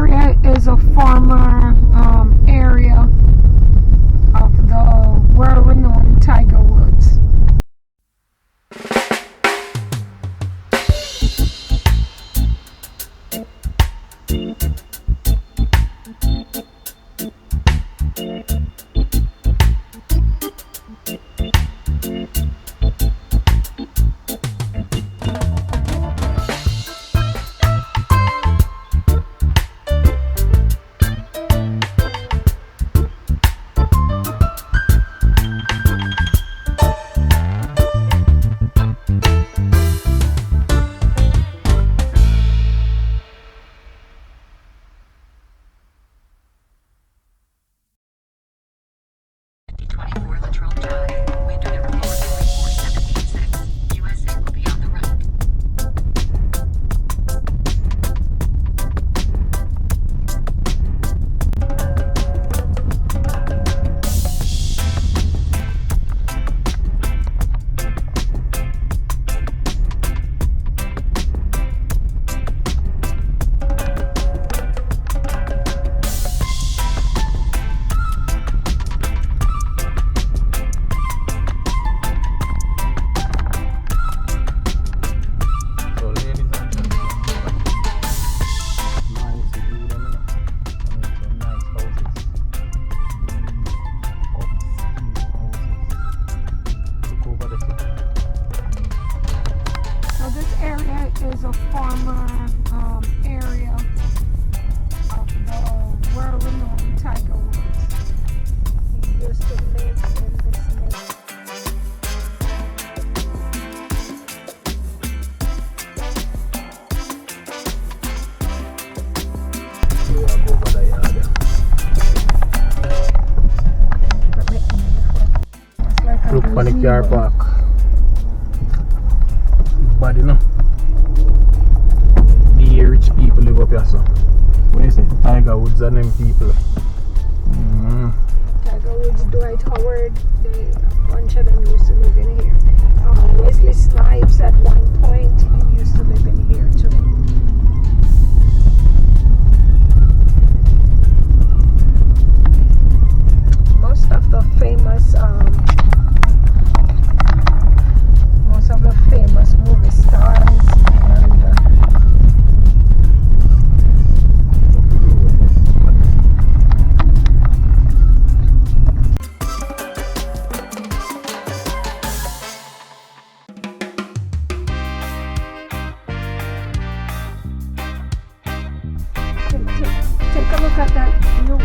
area is a former area of the world-renowned Tiger Woods. Is a former area of the world-renowned Tiger Woods. He used to live in this neighborhood. Look on the car park. Bad enough. The rich people live up here, so. What do you say? Tiger Woods and them people. Tiger Woods, Dwight Howard, a bunch of them used to live in here. Wesley Snipes at one point, he used to live in here too. Most of the famous movie stars and take a look at that view.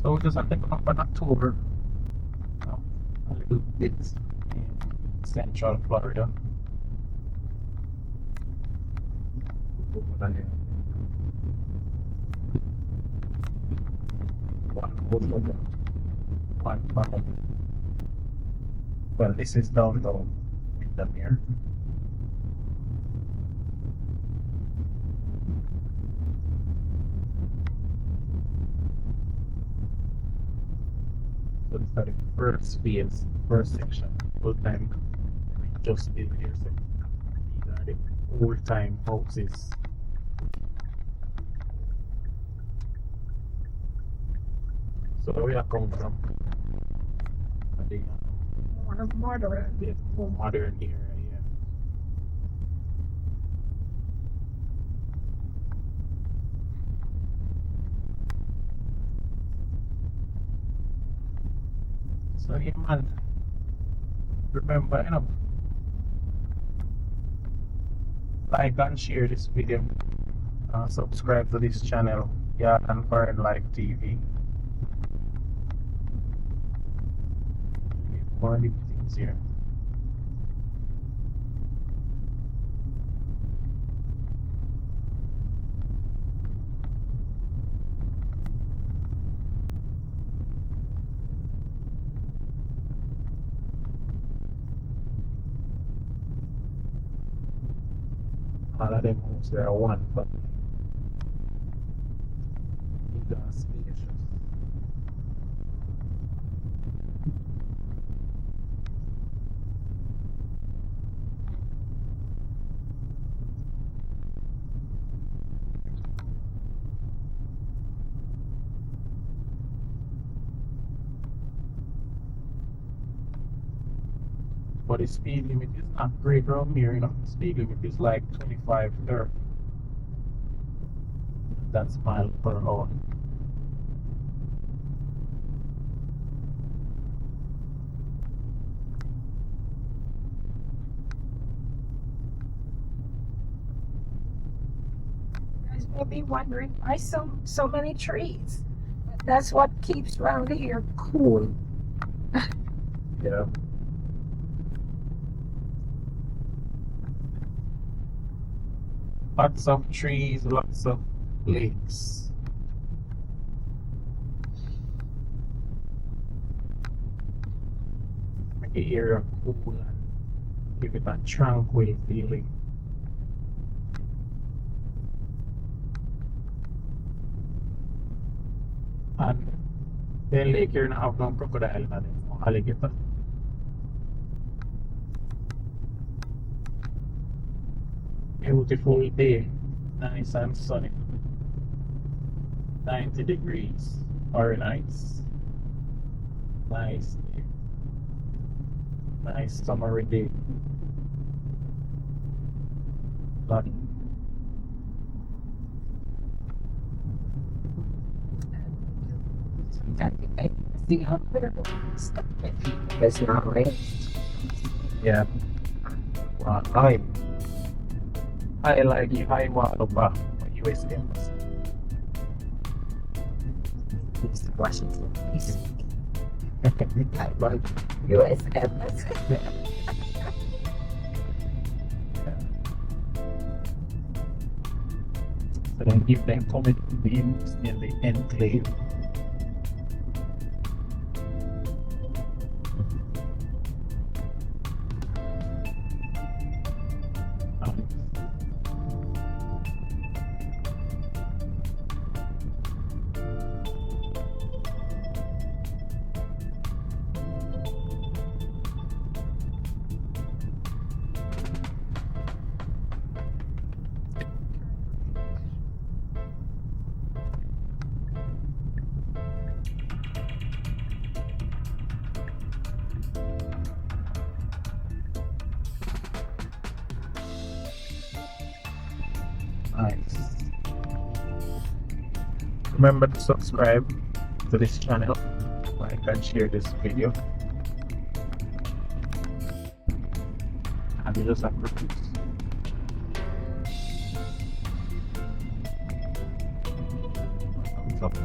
So just I think up in October, a little bit in Central Florida. Over there. One family. Well, this is downtown Windermere. So this is the first phase, first section, full time. Just built here. So these are the old time houses. So where we are coming from? The More moderate. the more modern area, yeah. So yeah, man. Remember, like and share this video. Subscribe to this channel, yeah, and Foreign Life TV. More new things here. All of them homes there are one, but big and spacious. But the speed limit is not great around here, Speed limit is like 25, 30. That's miles per hour. You guys may be wondering why so many trees. That's what keeps around here cool. Yeah. Lots of trees, lots of lakes. Make the area cool and give it a tranquil feeling. And the lake here now have no crocodile na din, mga alligator. Beautiful day, nice and sunny. 90 degrees Fahrenheit. Nice day. Nice summery day. But See how clear stuff it's not rain. yeah, I like the high water ba US Embassy. It's Washington DC. But US Embassy. so then if they come in the enclave. Nice. Remember to subscribe to this channel, like and share this video. And you just have to thumbs up.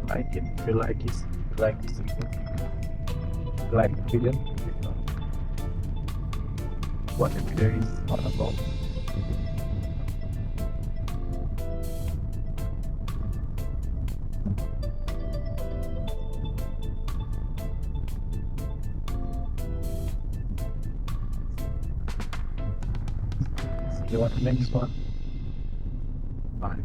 like it, if you like it, like this, like the video, what the video is all about. See you on the next one. Bye.